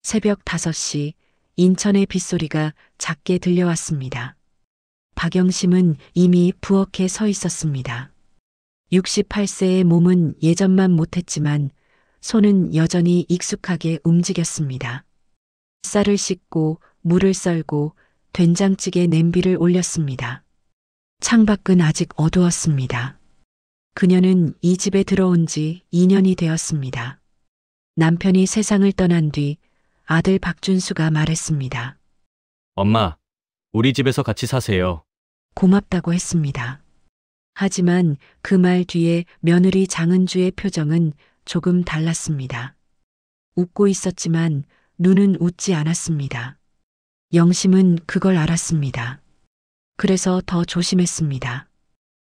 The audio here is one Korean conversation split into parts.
새벽 5시 인천의 빗소리가 작게 들려왔습니다. 박영심은 이미 부엌에 서 있었습니다. 68세의 몸은 예전만 못했지만 손은 여전히 익숙하게 움직였습니다. 쌀을 씻고 물을 썰고 된장찌개 냄비를 올렸습니다. 창밖은 아직 어두웠습니다. 그녀는 이 집에 들어온 지 2년이 되었습니다. 남편이 세상을 떠난 뒤 아들 박준수가 말했습니다. 엄마, 우리 집에서 같이 사세요. 고맙다고 했습니다. 하지만 그 말 뒤에 며느리 장은주의 표정은 조금 달랐습니다. 웃고 있었지만 눈은 웃지 않았습니다. 영심은 그걸 알았습니다. 그래서 더 조심했습니다.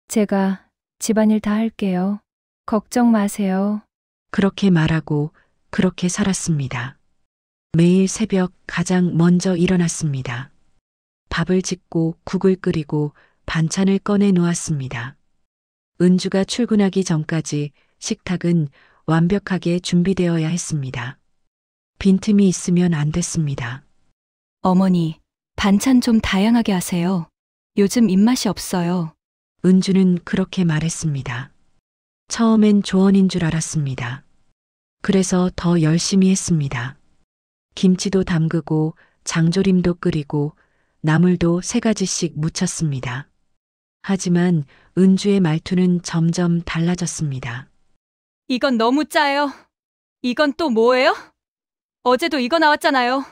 제가 집안일 다 할게요. 걱정 마세요. 그렇게 말하고 그렇게 살았습니다. 매일 새벽 가장 먼저 일어났습니다. 밥을 짓고 국을 끓이고 반찬을 꺼내 놓았습니다. 은주가 출근하기 전까지 식탁은 완벽하게 준비되어야 했습니다. 빈틈이 있으면 안 됐습니다. 어머니, 반찬 좀 다양하게 하세요. 요즘 입맛이 없어요. 은주는 그렇게 말했습니다. 처음엔 조언인 줄 알았습니다. 그래서 더 열심히 했습니다. 김치도 담그고 장조림도 끓이고 나물도 3가지씩 무쳤습니다. 하지만 은주의 말투는 점점 달라졌습니다. 이건 너무 짜요. 이건 또 뭐예요? 어제도 이거 나왔잖아요.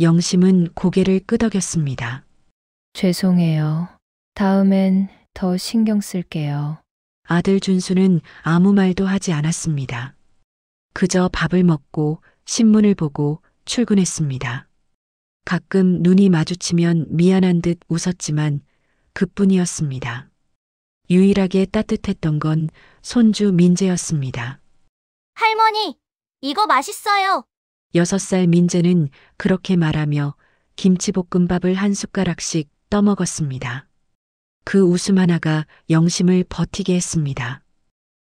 영심은 고개를 끄덕였습니다. 죄송해요. 다음엔 더 신경 쓸게요. 아들 준수는 아무 말도 하지 않았습니다. 그저 밥을 먹고 신문을 보고 출근했습니다. 가끔 눈이 마주치면 미안한 듯 웃었지만 그뿐이었습니다. 유일하게 따뜻했던 건 손주 민재였습니다. 할머니, 이거 맛있어요. 6살 민재는 그렇게 말하며 김치볶음밥을 한 숟가락씩 떠먹었습니다. 그 웃음 하나가 영심을 버티게 했습니다.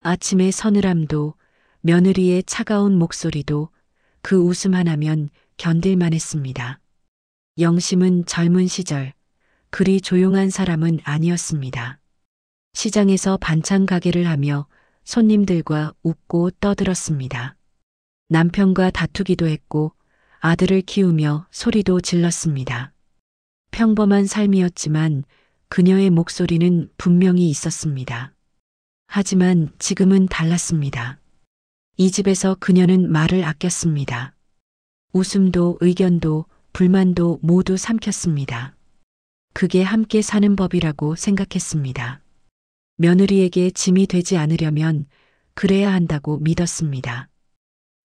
아침의 서늘함도 며느리의 차가운 목소리도 그 웃음 하나면 견딜만 했습니다. 영심은 젊은 시절 그리 조용한 사람은 아니었습니다. 시장에서 반찬 가게를 하며 손님들과 웃고 떠들었습니다. 남편과 다투기도 했고 아들을 키우며 소리도 질렀습니다. 평범한 삶이었지만 그녀의 목소리는 분명히 있었습니다. 하지만 지금은 달랐습니다. 이 집에서 그녀는 말을 아꼈습니다. 웃음도 의견도 불만도 모두 삼켰습니다. 그게 함께 사는 법이라고 생각했습니다. 며느리에게 짐이 되지 않으려면 그래야 한다고 믿었습니다.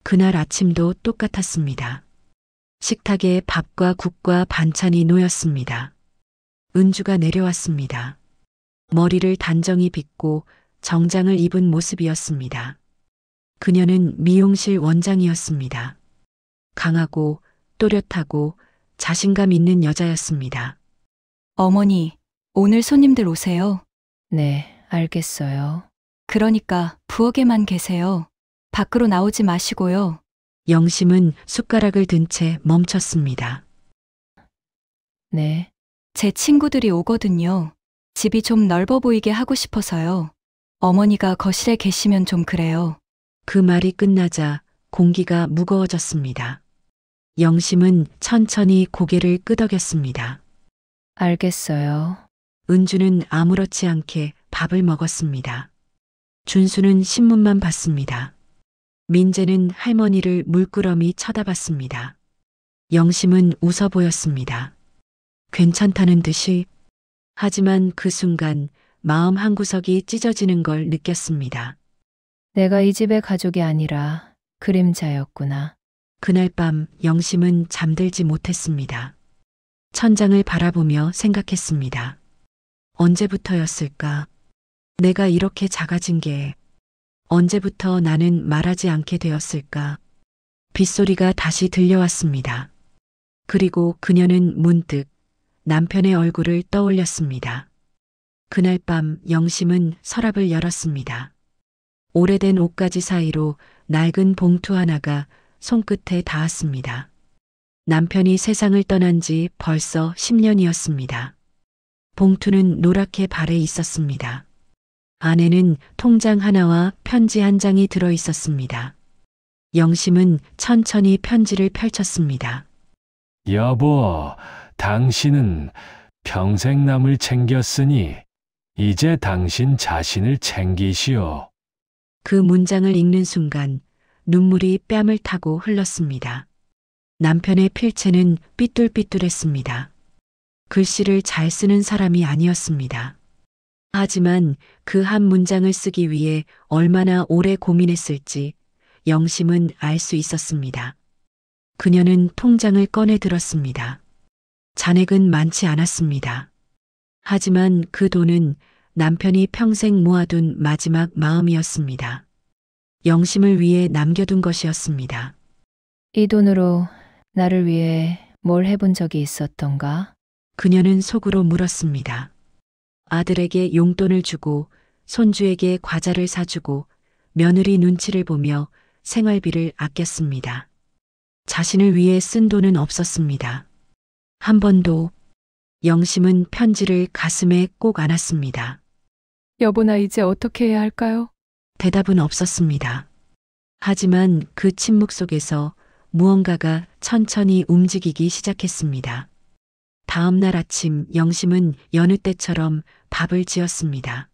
그날 아침도 똑같았습니다. 식탁에 밥과 국과 반찬이 놓였습니다. 은주가 내려왔습니다. 머리를 단정히 빗고 정장을 입은 모습이었습니다. 그녀는 미용실 원장이었습니다. 강하고 또렷하고 자신감 있는 여자였습니다. 어머니, 오늘 손님들 오세요. 네, 알겠어요. 그러니까 부엌에만 계세요. 밖으로 나오지 마시고요. 영심은 숟가락을 든 채 멈췄습니다. 네, 제 친구들이 오거든요. 집이 좀 넓어 보이게 하고 싶어서요. 어머니가 거실에 계시면 좀 그래요. 그 말이 끝나자 공기가 무거워졌습니다. 영심은 천천히 고개를 끄덕였습니다. 알겠어요. 은주는 아무렇지 않게 밥을 먹었습니다. 준수는 신문만 봤습니다. 민재는 할머니를 물끄러미 쳐다봤습니다. 영심은 웃어 보였습니다. 괜찮다는 듯이. 하지만 그 순간 마음 한구석이 찢어지는 걸 느꼈습니다. 내가 이 집의 가족이 아니라 그림자였구나. 그날 밤 영심은 잠들지 못했습니다. 천장을 바라보며 생각했습니다. 언제부터였을까? 내가 이렇게 작아진 게 언제부터 나는 말하지 않게 되었을까? 빗소리가 다시 들려왔습니다. 그리고 그녀는 문득 남편의 얼굴을 떠올렸습니다. 그날 밤 영심은 서랍을 열었습니다. 오래된 옷가지 사이로 낡은 봉투 하나가 손끝에 닿았습니다. 남편이 세상을 떠난 지 벌써 10년이었습니다. 봉투는 노랗게 발에 있었습니다. 안에는 통장 하나와 편지 한 장이 들어 있었습니다. 영심은 천천히 편지를 펼쳤습니다. 여보, 당신은 평생 남을 챙겼으니 이제 당신 자신을 챙기시오. 그 문장을 읽는 순간 눈물이 뺨을 타고 흘렀습니다. 남편의 필체는 삐뚤삐뚤했습니다. 글씨를 잘 쓰는 사람이 아니었습니다. 하지만 그 한 문장을 쓰기 위해 얼마나 오래 고민했을지 영심은 알 수 있었습니다. 그녀는 통장을 꺼내 들었습니다. 잔액은 많지 않았습니다. 하지만 그 돈은 남편이 평생 모아둔 마지막 마음이었습니다. 영심을 위해 남겨둔 것이었습니다. 이 돈으로 나를 위해 뭘 해본 적이 있었던가? 그녀는 속으로 물었습니다. 아들에게 용돈을 주고 손주에게 과자를 사주고 며느리 눈치를 보며 생활비를 아꼈습니다. 자신을 위해 쓴 돈은 없었습니다. 한 번도. 영심은 편지를 가슴에 꼭 안았습니다. 여보, 나 이제 어떻게 해야 할까요? 대답은 없었습니다. 하지만 그 침묵 속에서 무언가가 천천히 움직이기 시작했습니다. 다음 날 아침 영심은 여느 때처럼 밥을 지었습니다.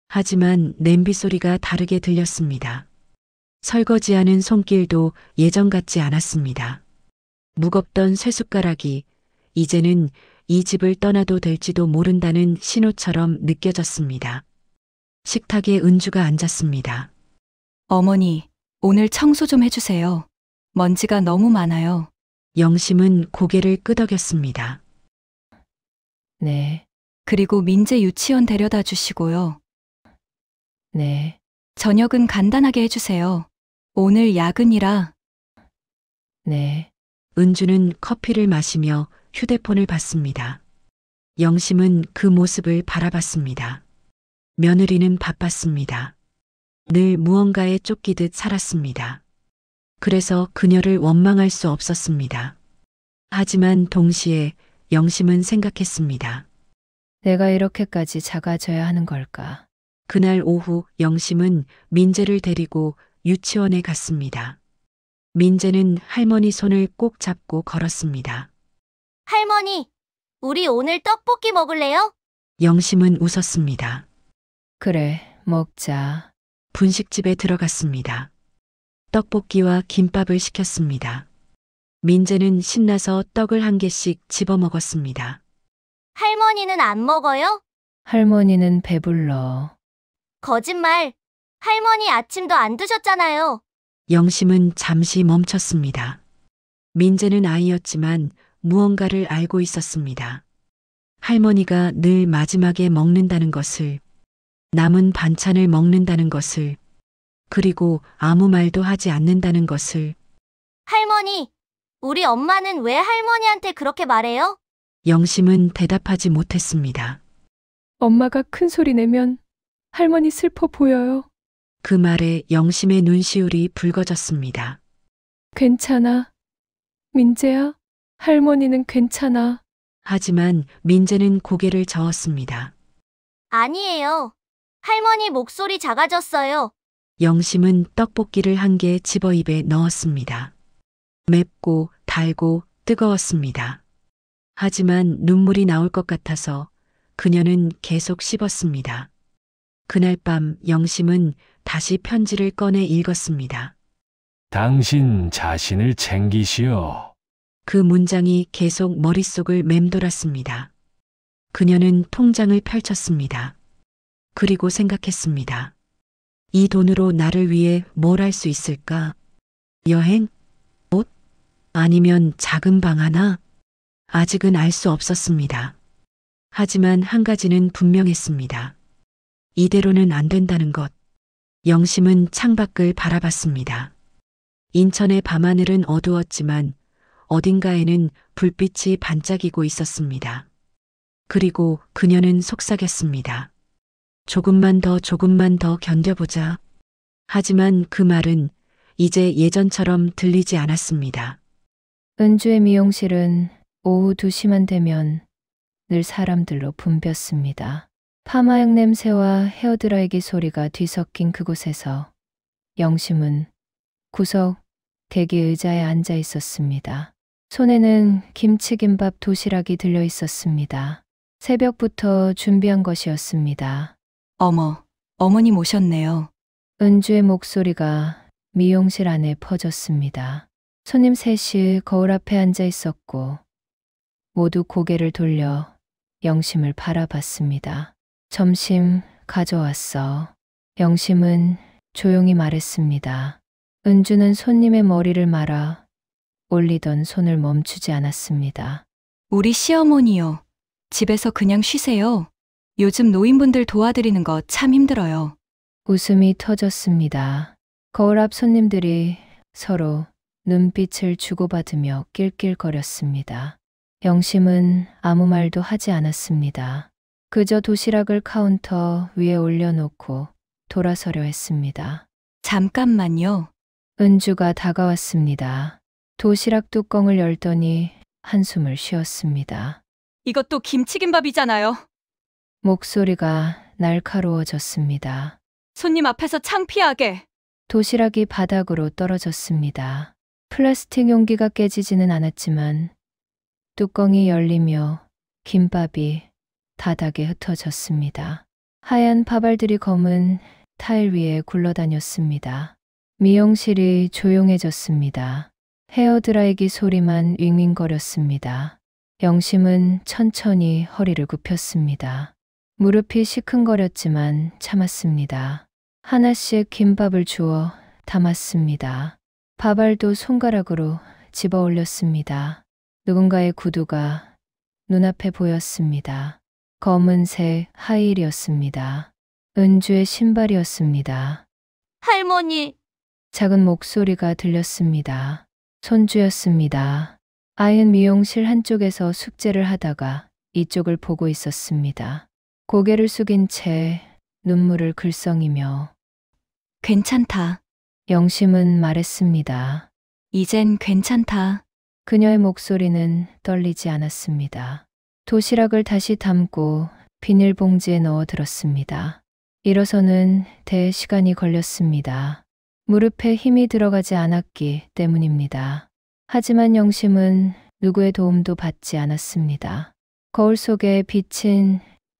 하지만 냄비 소리가 다르게 들렸습니다. 설거지하는 손길도 예전 같지 않았습니다. 무겁던 쇠숟가락이 이제는 이 집을 떠나도 될지도 모른다는 신호처럼 느껴졌습니다. 식탁에 은주가 앉았습니다. 어머니, 오늘 청소 좀 해주세요. 먼지가 너무 많아요. 영심은 고개를 끄덕였습니다. 네, 그리고 민재 유치원 데려다 주시고요. 네, 저녁은 간단하게 해주세요. 오늘 야근이라. 네. 은주는 커피를 마시며 휴대폰을 봤습니다. 영심은 그 모습을 바라봤습니다. 며느리는 바빴습니다. 늘 무언가에 쫓기듯 살았습니다. 그래서 그녀를 원망할 수 없었습니다. 하지만 동시에 영심은 생각했습니다. 내가 이렇게까지 작아져야 하는 걸까? 그날 오후 영심은 민재를 데리고 유치원에 갔습니다. 민재는 할머니 손을 꼭 잡고 걸었습니다. 할머니, 우리 오늘 떡볶이 먹을래요? 영심은 웃었습니다. 그래, 먹자. 분식집에 들어갔습니다. 떡볶이와 김밥을 시켰습니다. 민재는 신나서 떡을 한 개씩 집어 먹었습니다. 할머니는 안 먹어요? 할머니는 배불러. 거짓말. 할머니 아침도 안 드셨잖아요. 영심은 잠시 멈췄습니다. 민재는 아이였지만 무언가를 알고 있었습니다. 할머니가 늘 마지막에 먹는다는 것을, 남은 반찬을 먹는다는 것을, 그리고 아무 말도 하지 않는다는 것을. 할머니, 우리 엄마는 왜 할머니한테 그렇게 말해요? 영심은 대답하지 못했습니다. 엄마가 큰 소리 내면 할머니 슬퍼 보여요. 그 말에 영심의 눈시울이 붉어졌습니다. 괜찮아. 민재야, 할머니는 괜찮아. 하지만 민재는 고개를 저었습니다. 아니에요. 할머니 목소리 작아졌어요. 영심은 떡볶이를 한 개 집어 입에 넣었습니다. 맵고 달고 뜨거웠습니다. 하지만 눈물이 나올 것 같아서 그녀는 계속 씹었습니다. 그날 밤 영심은 다시 편지를 꺼내 읽었습니다. 당신 자신을 챙기시오. 그 문장이 계속 머릿속을 맴돌았습니다. 그녀는 통장을 펼쳤습니다. 그리고 생각했습니다. 이 돈으로 나를 위해 뭘 할 수 있을까? 여행? 옷? 아니면 작은 방 하나? 아직은 알 수 없었습니다. 하지만 한 가지는 분명했습니다. 이대로는 안 된다는 것. 영심은 창밖을 바라봤습니다. 인천의 밤하늘은 어두웠지만 어딘가에는 불빛이 반짝이고 있었습니다. 그리고 그녀는 속삭였습니다. 조금만 더 견뎌보자. 하지만 그 말은 이제 예전처럼 들리지 않았습니다. 은주의 미용실은 오후 2시만 되면 늘 사람들로 붐볐습니다. 파마약 냄새와 헤어드라이기 소리가 뒤섞인 그곳에서 영심은 구석 대기 의자에 앉아 있었습니다. 손에는 김치김밥 도시락이 들려 있었습니다. 새벽부터 준비한 것이었습니다. 어머, 어머님 오셨네요. 은주의 목소리가 미용실 안에 퍼졌습니다. 손님 셋이 거울 앞에 앉아 있었고 모두 고개를 돌려 영심을 바라봤습니다. 점심 가져왔어. 영심은 조용히 말했습니다. 은주는 손님의 머리를 말아 올리던 손을 멈추지 않았습니다. 우리 시어머니요. 집에서 그냥 쉬세요. 요즘 노인분들 도와드리는 거 참 힘들어요. 웃음이 터졌습니다. 거울 앞 손님들이 서로 눈빛을 주고받으며 낄낄거렸습니다. 영심은 아무 말도 하지 않았습니다. 그저 도시락을 카운터 위에 올려놓고 돌아서려 했습니다. 잠깐만요. 은주가 다가왔습니다. 도시락 뚜껑을 열더니 한숨을 쉬었습니다. 이것도 김치김밥이잖아요. 목소리가 날카로워졌습니다. 손님 앞에서 창피하게. 도시락이 바닥으로 떨어졌습니다. 플라스틱 용기가 깨지지는 않았지만 뚜껑이 열리며 김밥이 바닥에 흩어졌습니다. 하얀 밥알들이 검은 타일 위에 굴러다녔습니다. 미용실이 조용해졌습니다. 헤어드라이기 소리만 윙윙거렸습니다. 영심은 천천히 허리를 굽혔습니다. 무릎이 시큰거렸지만 참았습니다. 하나씩 김밥을 주워 담았습니다. 밥알도 손가락으로 집어 올렸습니다. 누군가의 구두가 눈앞에 보였습니다. 검은색 하이힐이었습니다. 은주의 신발이었습니다. 할머니, 작은 목소리가 들렸습니다. 손주였습니다. 아이는 미용실 한쪽에서 숙제를 하다가 이쪽을 보고 있었습니다. 고개를 숙인 채 눈물을 글썽이며 괜찮다. 영심은 말했습니다. 이젠 괜찮다. 그녀의 목소리는 떨리지 않았습니다. 도시락을 다시 담고 비닐봉지에 넣어 들었습니다. 일어서는 대 시간이 걸렸습니다. 무릎에 힘이 들어가지 않았기 때문입니다. 하지만 영심은 누구의 도움도 받지 않았습니다. 거울 속에 비친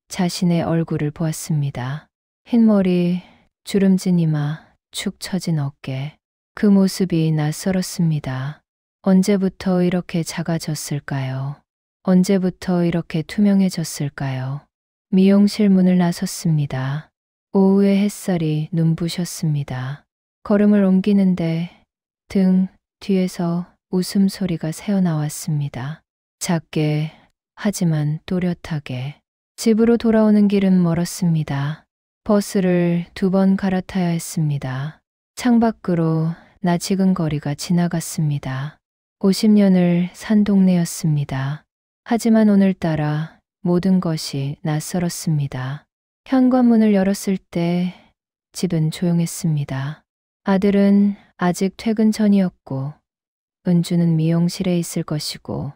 자신의 얼굴을 보았습니다. 흰 머리, 주름진 이마, 축 처진 어깨. 그 모습이 낯설었습니다. 언제부터 이렇게 작아졌을까요? 언제부터 이렇게 투명해졌을까요? 미용실 문을 나섰습니다. 오후의 햇살이 눈부셨습니다. 걸음을 옮기는데 등 뒤에서 웃음소리가 새어나왔습니다. 작게 하지만 또렷하게. 집으로 돌아오는 길은 멀었습니다. 버스를 2번 갈아타야 했습니다. 창밖으로 낯익은 거리가 지나갔습니다. 50년을 산 동네였습니다. 하지만 오늘따라 모든 것이 낯설었습니다. 현관문을 열었을 때 집은 조용했습니다. 아들은 아직 퇴근 전이었고 은주는 미용실에 있을 것이고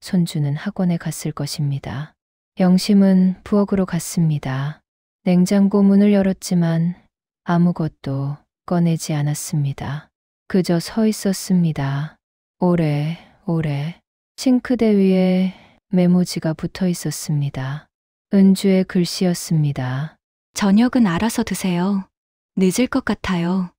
손주는 학원에 갔을 것입니다. 영심은 부엌으로 갔습니다. 냉장고 문을 열었지만 아무것도 꺼내지 않았습니다. 그저 서 있었습니다. 오래. 싱크대 위에 메모지가 붙어 있었습니다. 은주의 글씨였습니다. 저녁은 알아서 드세요. 늦을 것 같아요.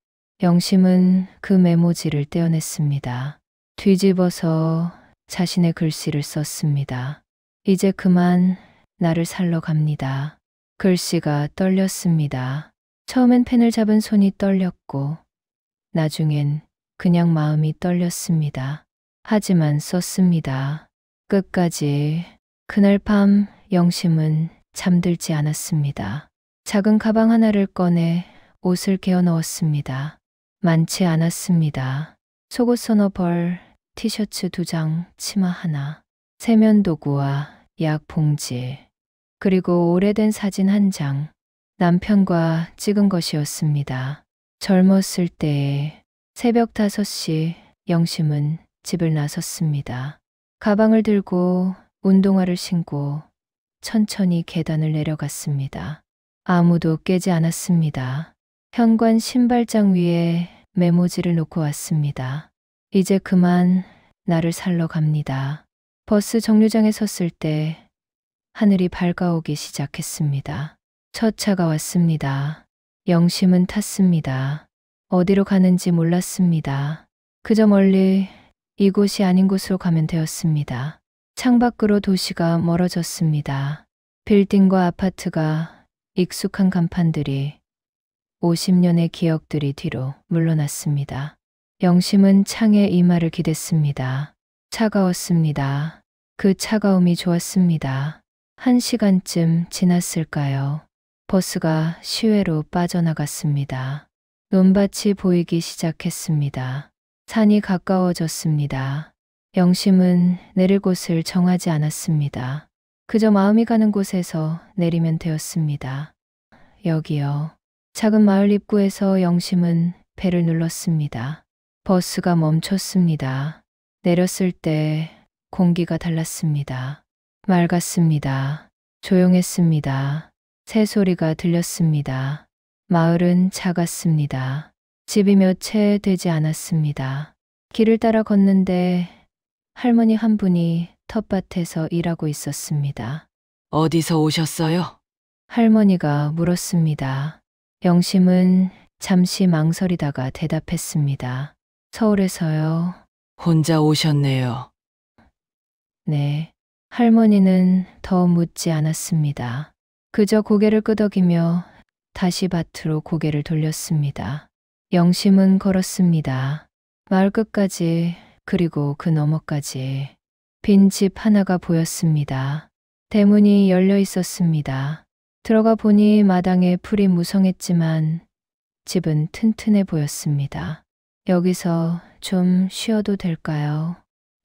영심은 그 메모지를 떼어냈습니다. 뒤집어서 자신의 글씨를 썼습니다. 이제 그만 나를 살러 갑니다. 글씨가 떨렸습니다. 처음엔 펜을 잡은 손이 떨렸고 나중엔 그냥 마음이 떨렸습니다. 하지만 썼습니다. 끝까지. 그날 밤 영심은 잠들지 않았습니다. 작은 가방 하나를 꺼내 옷을 개어 넣었습니다. 많지 않았습니다. 속옷 서너 벌, 티셔츠 2장, 치마 하나, 세면도구와 약 봉지, 그리고 오래된 사진 1장, 남편과 찍은 것이었습니다. 젊었을 때에 새벽 5시 영심은 집을 나섰습니다. 가방을 들고 운동화를 신고 천천히 계단을 내려갔습니다. 아무도 깨지 않았습니다. 현관 신발장 위에 메모지를 놓고 왔습니다. 이제 그만 나를 살러 갑니다. 버스 정류장에 섰을 때 하늘이 밝아오기 시작했습니다. 첫 차가 왔습니다. 영심은 탔습니다. 어디로 가는지 몰랐습니다. 그저 멀리 이곳이 아닌 곳으로 가면 되었습니다. 창밖으로 도시가 멀어졌습니다. 빌딩과 아파트가 익숙한 간판들이 50년의 기억들이 뒤로 물러났습니다. 영심은 창에 이마를 기댔습니다. 차가웠습니다. 그 차가움이 좋았습니다. 1시간쯤 지났을까요? 버스가 시외로 빠져나갔습니다. 논밭이 보이기 시작했습니다. 산이 가까워졌습니다. 영심은 내릴 곳을 정하지 않았습니다. 그저 마음이 가는 곳에서 내리면 되었습니다. 여기요. 작은 마을 입구에서 영심은 벨을 눌렀습니다. 버스가 멈췄습니다. 내렸을 때 공기가 달랐습니다. 맑았습니다. 조용했습니다. 새소리가 들렸습니다. 마을은 작았습니다. 집이 몇 채 되지 않았습니다. 길을 따라 걷는데 할머니 한 분이 텃밭에서 일하고 있었습니다. 어디서 오셨어요? 할머니가 물었습니다. 영심은 잠시 망설이다가 대답했습니다. 서울에서요. 혼자 오셨네요. 네. 할머니는 더 묻지 않았습니다. 그저 고개를 끄덕이며 다시 밭으로 고개를 돌렸습니다. 영심은 걸었습니다. 마을 끝까지 그리고 그 너머까지. 빈 집 하나가 보였습니다. 대문이 열려 있었습니다. 들어가 보니 마당에 풀이 무성했지만 집은 튼튼해 보였습니다. 여기서 좀 쉬어도 될까요?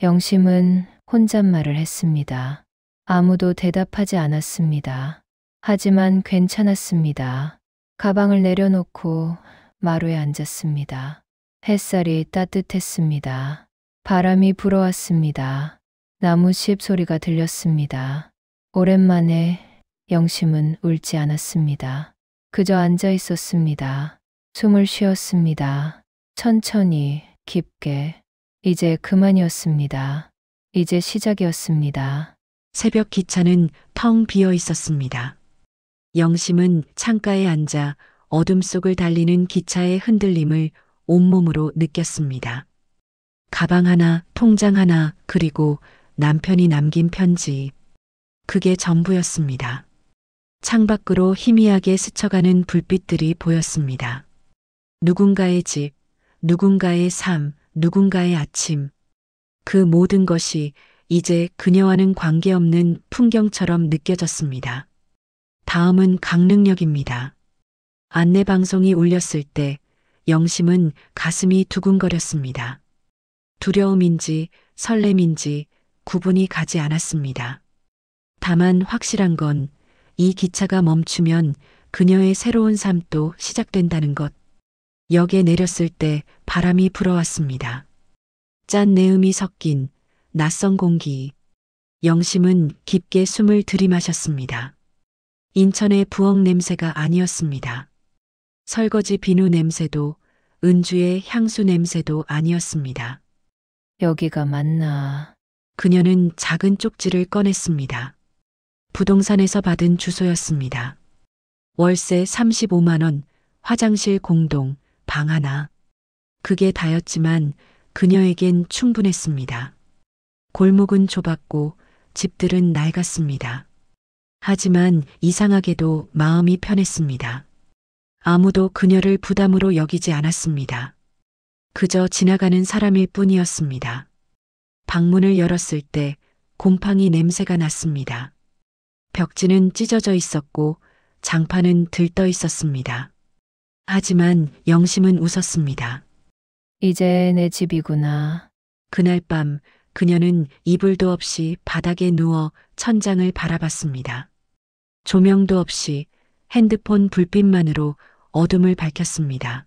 영심은 혼잣말을 했습니다. 아무도 대답하지 않았습니다. 하지만 괜찮았습니다. 가방을 내려놓고 마루에 앉았습니다. 햇살이 따뜻했습니다. 바람이 불어왔습니다. 나무십 소리가 들렸습니다. 오랜만에 영심은 울지 않았습니다. 그저 앉아 있었습니다. 숨을 쉬었습니다. 천천히, 깊게. 이제 그만이었습니다. 이제 시작이었습니다. 새벽 기차는 텅 비어 있었습니다. 영심은 창가에 앉아 어둠 속을 달리는 기차의 흔들림을 온몸으로 느꼈습니다. 가방 하나, 통장 하나, 그리고 남편이 남긴 편지. 그게 전부였습니다. 창밖으로 희미하게 스쳐가는 불빛들이 보였습니다. 누군가의 집, 누군가의 삶, 누군가의 아침. 그 모든 것이 이제 그녀와는 관계없는 풍경처럼 느껴졌습니다. 다음은 강릉역입니다. 안내방송이 울렸을 때 영심은 가슴이 두근거렸습니다. 두려움인지 설렘인지 구분이 가지 않았습니다. 다만 확실한 건 이 기차가 멈추면 그녀의 새로운 삶도 시작된다는 것. 역에 내렸을 때 바람이 불어왔습니다. 짠 내음이 섞인 낯선 공기. 영심은 깊게 숨을 들이마셨습니다. 인천의 부엌 냄새가 아니었습니다. 설거지 비누 냄새도 은주의 향수 냄새도 아니었습니다. 여기가 맞나? 그녀는 작은 쪽지를 꺼냈습니다. 부동산에서 받은 주소였습니다. 월세 35만 원, 화장실 공동, 방 하나. 그게 다였지만 그녀에겐 충분했습니다. 골목은 좁았고 집들은 낡았습니다. 하지만 이상하게도 마음이 편했습니다. 아무도 그녀를 부담으로 여기지 않았습니다. 그저 지나가는 사람일 뿐이었습니다. 방문을 열었을 때 곰팡이 냄새가 났습니다. 벽지는 찢어져 있었고 장판은 들떠 있었습니다. 하지만 영심은 웃었습니다. 이제 내 집이구나. 그날 밤 그녀는 이불도 없이 바닥에 누워 천장을 바라봤습니다. 조명도 없이 핸드폰 불빛만으로 어둠을 밝혔습니다.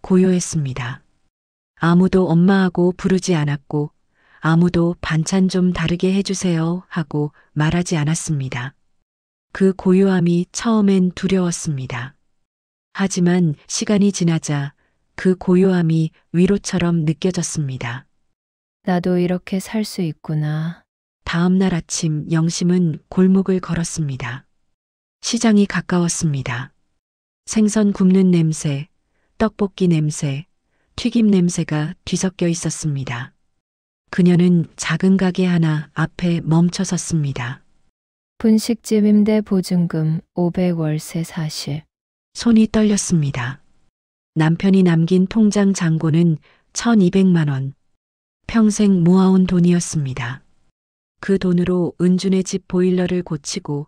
고요했습니다. 아무도 엄마하고 부르지 않았고 아무도 반찬 좀 다르게 해주세요 하고 말하지 않았습니다. 그 고요함이 처음엔 두려웠습니다. 하지만 시간이 지나자 그 고요함이 위로처럼 느껴졌습니다. 나도 이렇게 살 수 있구나. 다음 날 아침 영심은 골목을 걸었습니다. 시장이 가까웠습니다. 생선 굽는 냄새, 떡볶이 냄새, 튀김 냄새가 뒤섞여 있었습니다. 그녀는 작은 가게 하나 앞에 멈춰 섰습니다. 분식집 임대 보증금 500 월세 40. 손이 떨렸습니다. 남편이 남긴 통장 잔고는 1200만 원. 평생 모아온 돈이었습니다. 그 돈으로 은준의 집 보일러를 고치고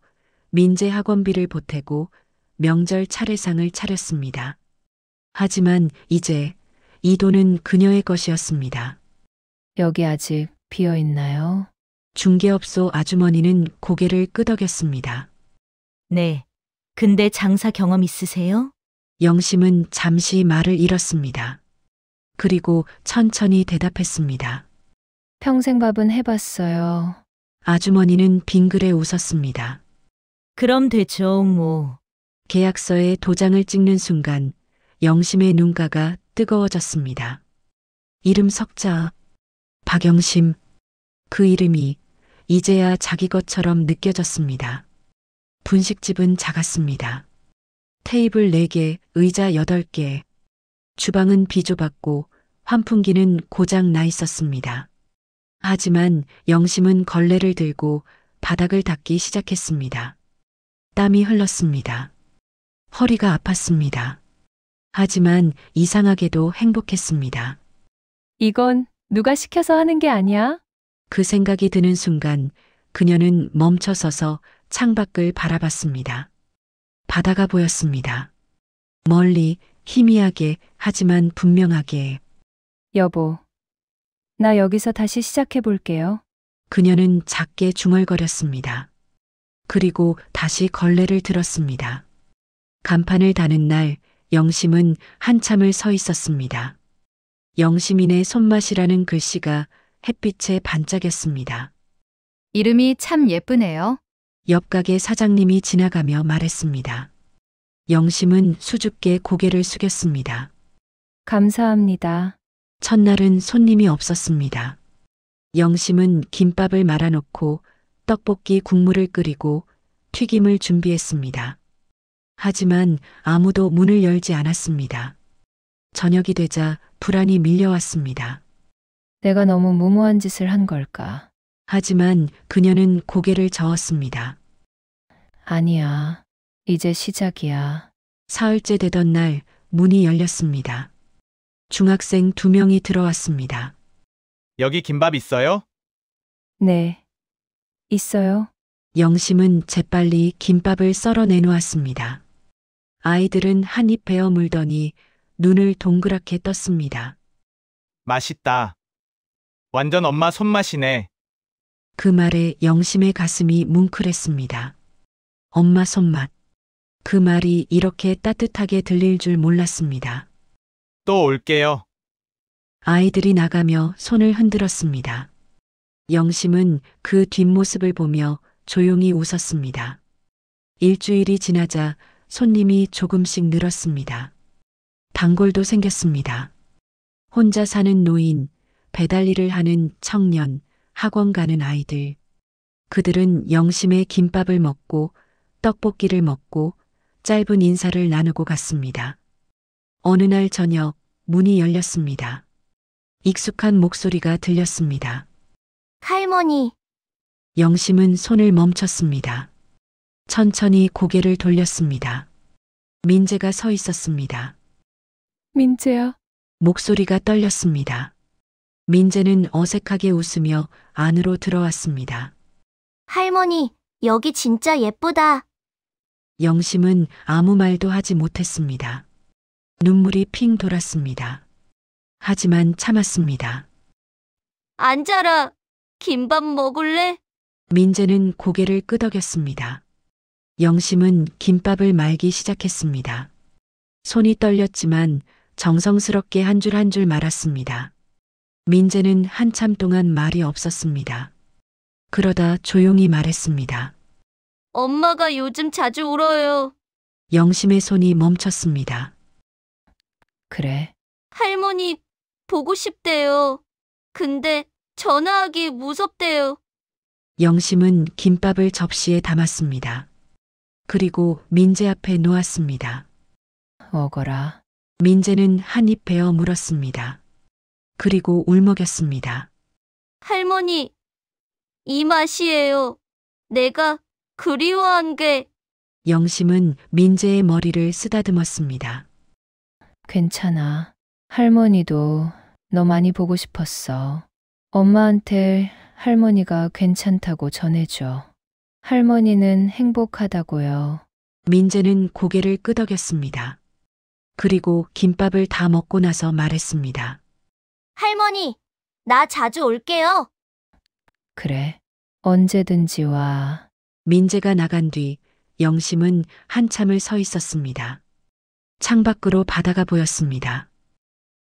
민재 학원비를 보태고 명절 차례상을 차렸습니다. 하지만 이제 이 돈은 그녀의 것이었습니다. 여기 아직 비어 있나요? 중개업소 아주머니는 고개를 끄덕였습니다. 네. 근데 장사 경험 있으세요? 영심은 잠시 말을 잃었습니다. 그리고 천천히 대답했습니다. 평생 밥은 해봤어요. 아주머니는 빙그레 웃었습니다. 그럼 되죠, 뭐. 계약서에 도장을 찍는 순간 영심의 눈가가 뜨거워졌습니다. 이름 석자, 박영심. 그 이름이 이제야 자기 것처럼 느껴졌습니다. 분식집은 작았습니다. 테이블 4개, 의자 8개. 주방은 비좁았고 환풍기는 고장 나 있었습니다. 하지만 영심은 걸레를 들고 바닥을 닦기 시작했습니다. 땀이 흘렀습니다. 허리가 아팠습니다. 하지만 이상하게도 행복했습니다. 이건 누가 시켜서 하는 게 아니야? 그 생각이 드는 순간 그녀는 멈춰서서 창밖을 바라봤습니다. 바다가 보였습니다. 멀리 희미하게 하지만 분명하게. 여보, 나 여기서 다시 시작해 볼게요. 그녀는 작게 중얼거렸습니다. 그리고 다시 걸레를 들었습니다. 간판을 다는 날 영심은 한참을 서 있었습니다. 영심인의 손맛이라는 글씨가 햇빛에 반짝였습니다. 이름이 참 예쁘네요. 옆 가게 사장님이 지나가며 말했습니다. 영심은 수줍게 고개를 숙였습니다. 감사합니다. 첫날은 손님이 없었습니다. 영심은 김밥을 말아놓고 떡볶이 국물을 끓이고 튀김을 준비했습니다. 하지만 아무도 문을 열지 않았습니다. 저녁이 되자 불안이 밀려왔습니다. 내가 너무 무모한 짓을 한 걸까? 하지만 그녀는 고개를 저었습니다. 아니야. 이제 시작이야. 사흘째 되던 날 문이 열렸습니다. 중학생 2명이 들어왔습니다. 여기 김밥 있어요? 네. 있어요. 영심은 재빨리 김밥을 썰어 내놓았습니다. 아이들은 한 입 베어 물더니 눈을 동그랗게 떴습니다. 맛있다. 완전 엄마 손맛이네. 그 말에 영심의 가슴이 뭉클했습니다. 엄마 손맛. 그 말이 이렇게 따뜻하게 들릴 줄 몰랐습니다. 또 올게요. 아이들이 나가며 손을 흔들었습니다. 영심은 그 뒷모습을 보며 조용히 웃었습니다. 일주일이 지나자 손님이 조금씩 늘었습니다. 단골도 생겼습니다. 혼자 사는 노인, 배달 일을 하는 청년, 학원 가는 아이들. 그들은 영심의 김밥을 먹고 떡볶이를 먹고 짧은 인사를 나누고 갔습니다. 어느 날 저녁 문이 열렸습니다. 익숙한 목소리가 들렸습니다. 할머니, 영심은 손을 멈췄습니다. 천천히 고개를 돌렸습니다. 민재가 서 있었습니다. 민재야. 목소리가 떨렸습니다. 민재는 어색하게 웃으며 안으로 들어왔습니다. 할머니, 여기 진짜 예쁘다. 영심은 아무 말도 하지 못했습니다. 눈물이 핑 돌았습니다. 하지만 참았습니다. 앉아라. 김밥 먹을래? 민재는 고개를 끄덕였습니다. 영심은 김밥을 말기 시작했습니다. 손이 떨렸지만 정성스럽게 한 줄 한 줄 말았습니다. 민재는 한참 동안 말이 없었습니다. 그러다 조용히 말했습니다. 엄마가 요즘 자주 울어요. 영심의 손이 멈췄습니다. 그래. 할머니, 보고 싶대요. 근데 전화하기 무섭대요. 영심은 김밥을 접시에 담았습니다. 그리고 민재 앞에 놓았습니다. 먹어라. 민재는 한 입 베어 물었습니다. 그리고 울먹였습니다. 할머니, 이 맛이에요. 내가 그리워한 게. 영심은 민재의 머리를 쓰다듬었습니다. 괜찮아. 할머니도 너 많이 보고 싶었어. 엄마한테 할머니가 괜찮다고 전해줘. 할머니는 행복하다고요. 민재는 고개를 끄덕였습니다. 그리고 김밥을 다 먹고 나서 말했습니다. 할머니, 나 자주 올게요. 그래. 언제든지 와. 민재가 나간 뒤 영심은 한참을 서 있었습니다. 창밖으로 바다가 보였습니다.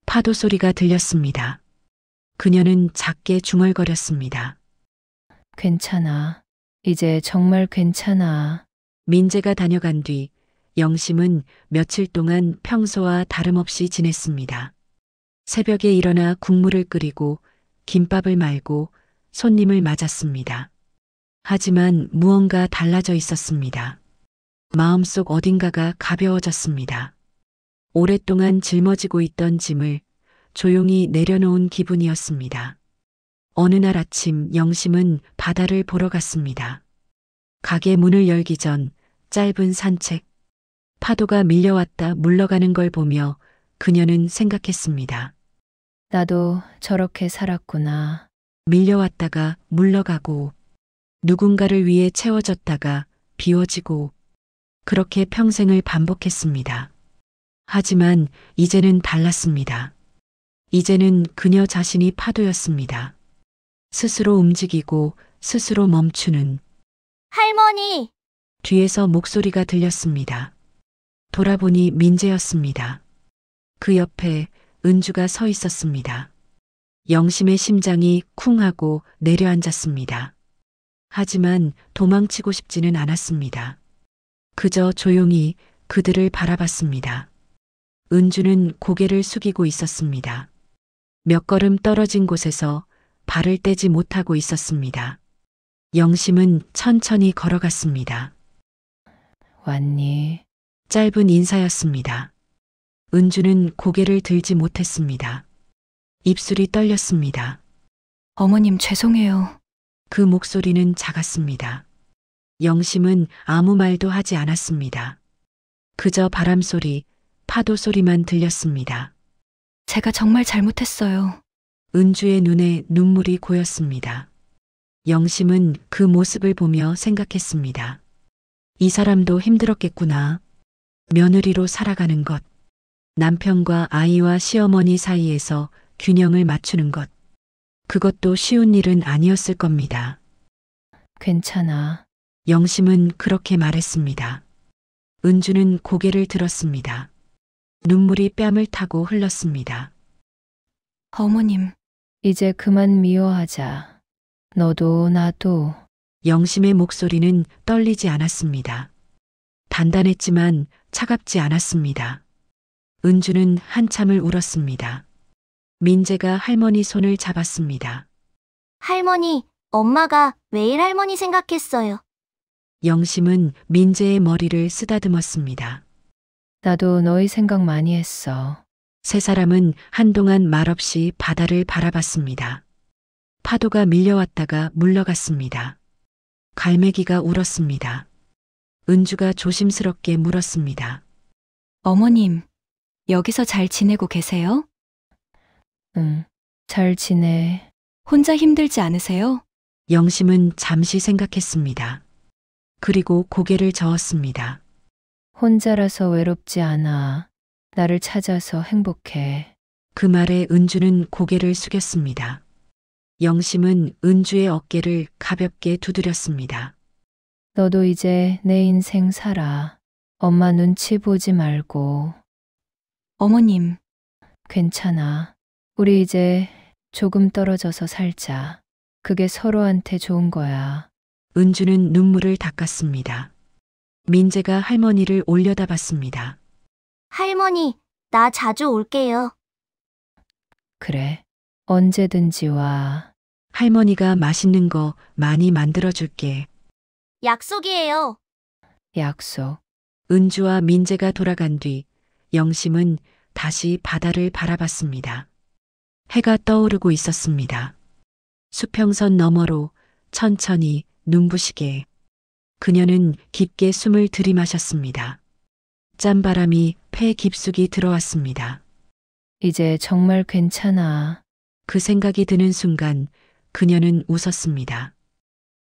파도 소리가 들렸습니다. 그녀는 작게 중얼거렸습니다. 괜찮아. 이제 정말 괜찮아. 민재가 다녀간 뒤 영심은 며칠 동안 평소와 다름없이 지냈습니다. 새벽에 일어나 국물을 끓이고 김밥을 말고 손님을 맞았습니다. 하지만 무언가 달라져 있었습니다. 마음속 어딘가가 가벼워졌습니다. 오랫동안 짊어지고 있던 짐을 조용히 내려놓은 기분이었습니다. 어느 날 아침 영심은 바다를 보러 갔습니다. 가게 문을 열기 전 짧은 산책, 파도가 밀려왔다 물러가는 걸 보며 그녀는 생각했습니다. 나도 저렇게 살았구나. 밀려왔다가 물러가고 누군가를 위해 채워졌다가 비워지고 그렇게 평생을 반복했습니다. 하지만 이제는 달랐습니다. 이제는 그녀 자신이 파도였습니다. 스스로 움직이고 스스로 멈추는. 할머니! 뒤에서 목소리가 들렸습니다. 돌아보니 민재였습니다. 그 옆에 은주가 서 있었습니다. 영심의 심장이 쿵 하고 내려앉았습니다. 하지만 도망치고 싶지는 않았습니다. 그저 조용히 그들을 바라봤습니다. 은주는 고개를 숙이고 있었습니다. 몇 걸음 떨어진 곳에서 발을 떼지 못하고 있었습니다. 영심은 천천히 걸어갔습니다. 왔니? 짧은 인사였습니다. 은주는 고개를 들지 못했습니다. 입술이 떨렸습니다. 어머님 죄송해요. 그 목소리는 작았습니다. 영심은 아무 말도 하지 않았습니다. 그저 바람소리, 파도 소리만 들렸습니다. 제가 정말 잘못했어요. 은주의 눈에 눈물이 고였습니다. 영심은 그 모습을 보며 생각했습니다. 이 사람도 힘들었겠구나. 며느리로 살아가는 것. 남편과 아이와 시어머니 사이에서 균형을 맞추는 것. 그것도 쉬운 일은 아니었을 겁니다. 괜찮아. 영심은 그렇게 말했습니다. 은주는 고개를 들었습니다. 눈물이 뺨을 타고 흘렀습니다. 어머님. 이제 그만 미워하자. 너도 나도. 영심의 목소리는 떨리지 않았습니다. 단단했지만 차갑지 않았습니다. 은주는 한참을 울었습니다. 민재가 할머니 손을 잡았습니다. 할머니, 엄마가 매일 할머니 생각했어요. 영심은 민재의 머리를 쓰다듬었습니다. 나도 너희 생각 많이 했어. 세 사람은 한동안 말없이 바다를 바라봤습니다. 파도가 밀려왔다가 물러갔습니다. 갈매기가 울었습니다. 은주가 조심스럽게 물었습니다. 어머님, 여기서 잘 지내고 계세요? 응, 잘 지내. 혼자 힘들지 않으세요? 영심은 잠시 생각했습니다. 그리고 고개를 저었습니다. 혼자라서 외롭지 않아. 나를 찾아서 행복해. 그 말에 은주는 고개를 숙였습니다. 영심은 은주의 어깨를 가볍게 두드렸습니다. 너도 이제 내 인생 살아. 엄마 눈치 보지 말고. 어머님, 괜찮아. 우리 이제 조금 떨어져서 살자. 그게 서로한테 좋은 거야. 은주는 눈물을 닦았습니다. 민재가 할머니를 올려다봤습니다. 할머니, 나 자주 올게요. 그래. 언제든지 와. 할머니가 맛있는 거 많이 만들어줄게. 약속이에요. 약속. 은주와 민재가 돌아간 뒤 영심은 다시 바다를 바라봤습니다. 해가 떠오르고 있었습니다. 수평선 너머로 천천히 눈부시게 그녀는 깊게 숨을 들이마셨습니다. 짠바람이 폐 깊숙이 들어왔습니다. 이제 정말 괜찮아. 그 생각이 드는 순간 그녀는 웃었습니다.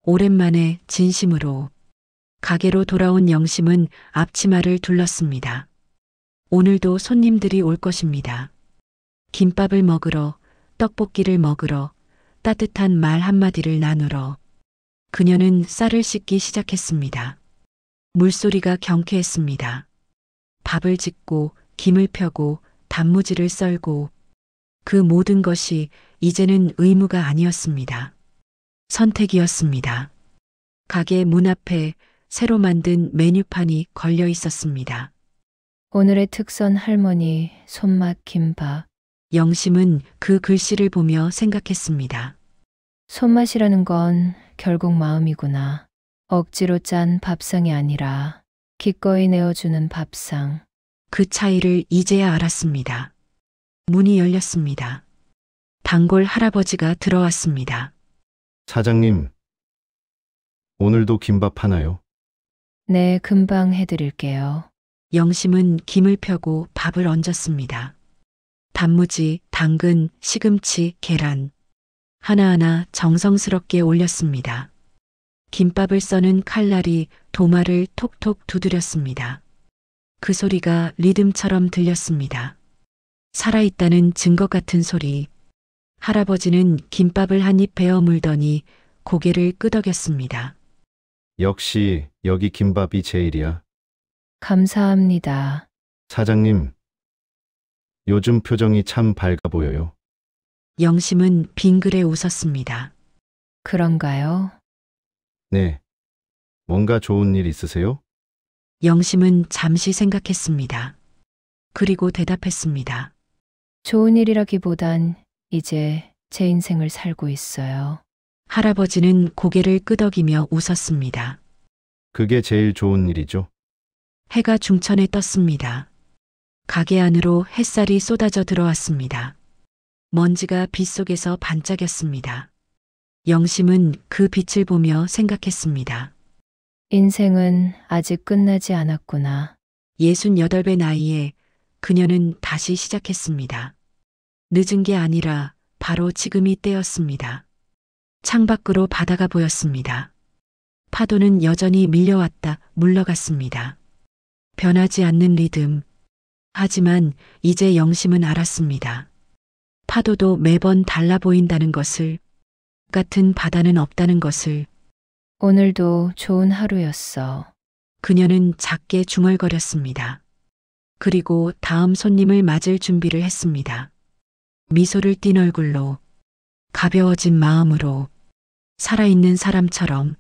오랜만에 진심으로. 가게로 돌아온 영심은 앞치마를 둘렀습니다. 오늘도 손님들이 올 것입니다. 김밥을 먹으러, 떡볶이를 먹으러, 따뜻한 말 한마디를 나누러. 그녀는 쌀을 씻기 시작했습니다. 물소리가 경쾌했습니다. 밥을 짓고, 김을 펴고, 단무지를 썰고. 그 모든 것이 이제는 의무가 아니었습니다. 선택이었습니다. 가게 문 앞에 새로 만든 메뉴판이 걸려 있었습니다. 오늘의 특선 할머니 손맛 김밥. 영심은 그 글씨를 보며 생각했습니다. 손맛이라는 건 결국 마음이구나. 억지로 짠 밥상이 아니라 기꺼이 내어주는 밥상. 그 차이를 이제야 알았습니다. 문이 열렸습니다. 단골 할아버지가 들어왔습니다. 사장님, 오늘도 김밥 하나요? 네, 금방 해드릴게요. 영심은 김을 펴고 밥을 얹었습니다. 단무지, 당근, 시금치, 계란. 하나하나 정성스럽게 올렸습니다. 김밥을 써는 칼날이 도마를 톡톡 두드렸습니다. 그 소리가 리듬처럼 들렸습니다. 살아있다는 증거 같은 소리. 할아버지는 김밥을 한 입 베어 물더니 고개를 끄덕였습니다. 역시 여기 김밥이 제일이야. 감사합니다. 사장님, 요즘 표정이 참 밝아 보여요. 영심은 빙그레 웃었습니다. 그런가요? 네. 뭔가 좋은 일 있으세요? 영심은 잠시 생각했습니다. 그리고 대답했습니다. 좋은 일이라기보단 이제 제 인생을 살고 있어요. 할아버지는 고개를 끄덕이며 웃었습니다. 그게 제일 좋은 일이죠. 해가 중천에 떴습니다. 가게 안으로 햇살이 쏟아져 들어왔습니다. 먼지가 빛 속에서 반짝였습니다. 영심은 그 빛을 보며 생각했습니다. 인생은 아직 끝나지 않았구나. 68배 나이에 그녀는 다시 시작했습니다. 늦은 게 아니라 바로 지금이 때였습니다. 창밖으로 바다가 보였습니다. 파도는 여전히 밀려왔다 물러갔습니다. 변하지 않는 리듬. 하지만 이제 영심은 알았습니다. 파도도 매번 달라 보인다는 것을, 같은 바다는 없다는 것을. 오늘도 좋은 하루였어. 그녀는 작게 중얼거렸습니다. 그리고 다음 손님을 맞을 준비를 했습니다. 미소를 띤 얼굴로, 가벼워진 마음으로, 살아있는 사람처럼.